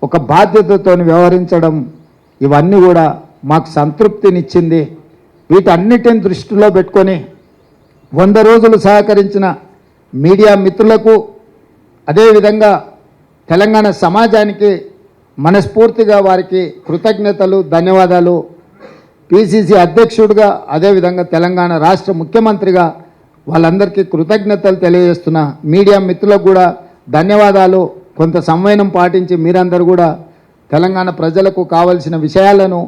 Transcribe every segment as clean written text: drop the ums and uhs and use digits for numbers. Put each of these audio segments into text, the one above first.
ఒక బాధ్యతతో వ్యవహరించడం ఇవన్నీ కూడా మాకు సంతృప్తినిచ్చింది. వీటన్నిటిని దృష్టిలో పెట్టుకొని 100 రోజులు సహకరించిన మీడియా మిత్రులకు, అదేవిధంగా తెలంగాణ సమాజానికి మనస్ఫూర్తిగా వారికి కృతజ్ఞతలు, ధన్యవాదాలు. పిసిసి అధ్యక్షుడిగా, అదేవిధంగా తెలంగాణ రాష్ట్ర ముఖ్యమంత్రిగా వాళ్ళందరికీ కృతజ్ఞతలు తెలియజేస్తున్నా. మీడియా మిత్రులకు కూడా ధన్యవాదాలు. కొంత సంవయనం పాటించి మీరందరూ కూడా తెలంగాణ ప్రజలకు కావలసిన విషయాలను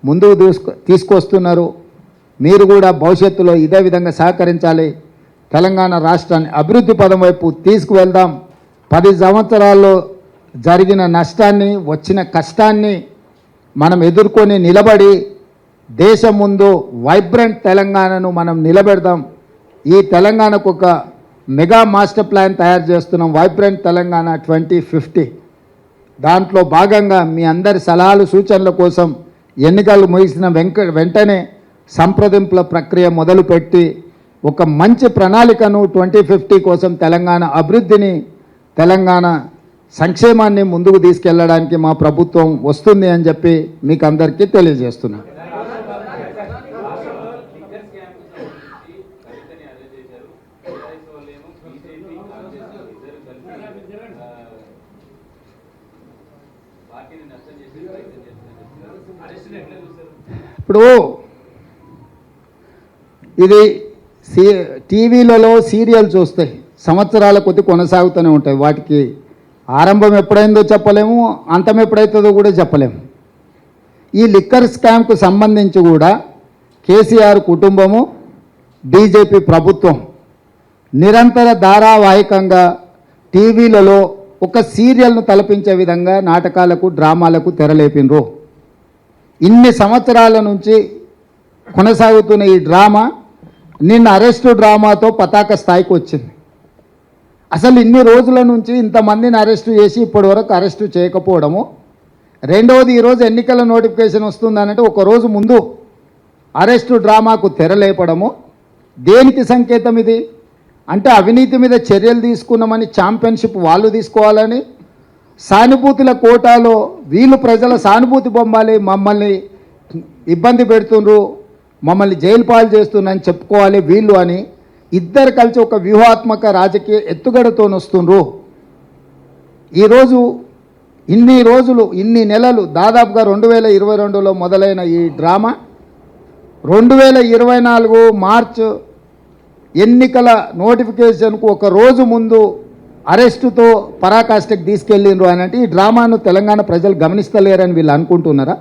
ముందుకు తీసుకొస్తున్నారు. మీరు కూడా భవిష్యత్తులో ఇదే విధంగా సహకరించాలి. తెలంగాణ రాష్ట్రాన్ని అభివృద్ధి పదం వైపు తీసుకువెళ్దాం. 10 సంవత్సరాల్లో జరిగిన నష్టాన్ని, వచ్చిన కష్టాన్ని మనం ఎదుర్కొని నిలబడి దేశం ముందు వైబ్రెంట్ తెలంగాణను మనం నిలబెడదాం. ఈ తెలంగాణకు ఒక మెగా మాస్టర్ ప్లాన్ తయారు చేస్తున్నాం, వైబ్రెంట్ తెలంగాణ 2050. దాంట్లో భాగంగా మీ అందరి సలహాలు, సూచనల కోసం ఎన్నికలు ముగిసిన వెంటనే సంప్రదింపుల ప్రక్రియ మొదలుపెట్టి ఒక మంచి ప్రణాళికను 2050 కోసం తెలంగాణ అభివృద్ధిని, తెలంగాణ సంక్షేమాన్ని ముందుకు తీసుకెళ్లడానికి మా ప్రభుత్వం వస్తుంది అని చెప్పి మీకు అందరికీ తెలియజేస్తున్నా. ఇప్పుడు ఇది టీవీలలో సీరియల్ చూస్తాయి, సంవత్సరాల కొద్ది కొనసాగుతూనే ఉంటాయి. వాటికి ఆరంభం ఎప్పుడైందో చెప్పలేము, అంతం ఎప్పుడైతుందో కూడా చెప్పలేము. ఈ లిక్కర్ స్కామ్కు సంబంధించి కూడా కేసీఆర్ కుటుంబము, బీజేపీ ప్రభుత్వం నిరంతర ధారావాహికంగా టీవీలలో ఒక సీరియల్ను తలపించే విధంగా నాటకాలకు, డ్రామాలకు తెరలేపినరు. ఇన్ని సంవత్సరాల నుంచి కొనసాగుతున్న ఈ డ్రామా నిన్న అరెస్టు డ్రామాతో పతాక స్థాయికి వచ్చింది. అసలు ఇన్ని రోజుల నుంచి ఇంతమందిని అరెస్టు చేసి ఇప్పటివరకు అరెస్టు చేయకపోవడము. రెండవది, ఈరోజు ఎన్నికల నోటిఫికేషన్ వస్తుందనంటే ఒకరోజు ముందు అరెస్టు డ్రామాకు తెరలేపడము. దేనికి సంకేతం ఇది? అంటే అవినీతి మీద చర్యలు తీసుకున్నామని ఛాంపియన్షిప్ వాళ్ళు తీసుకోవాలని, సానుభూతుల కోటాలో వీళ్ళు ప్రజల సానుభూతి పొందాలి, మమ్మల్ని ఇబ్బంది పెడుతుండ్రు, మమ్మల్ని జైలు పాలు చేస్తున్నారని చెప్పుకోవాలి వీళ్ళు అని ఇద్దరు కలిసి ఒక వ్యూహాత్మక రాజకీయ ఎత్తుగడతో వస్తుండ్రు. ఈరోజు ఇన్ని నెలలు దాదాపుగా 2022లో మొదలైన ఈ డ్రామా 2024 మార్చ్ ఎన్నికల నోటిఫికేషన్కు ఒక రోజు ముందు అరెస్టుతో పరాకాష్ఠకి తీసుకెళ్ళిండ్రు అని అంటే ఈ డ్రామాను తెలంగాణ ప్రజలు గమనిస్తలేరని వీళ్ళు అనుకుంటున్నారా?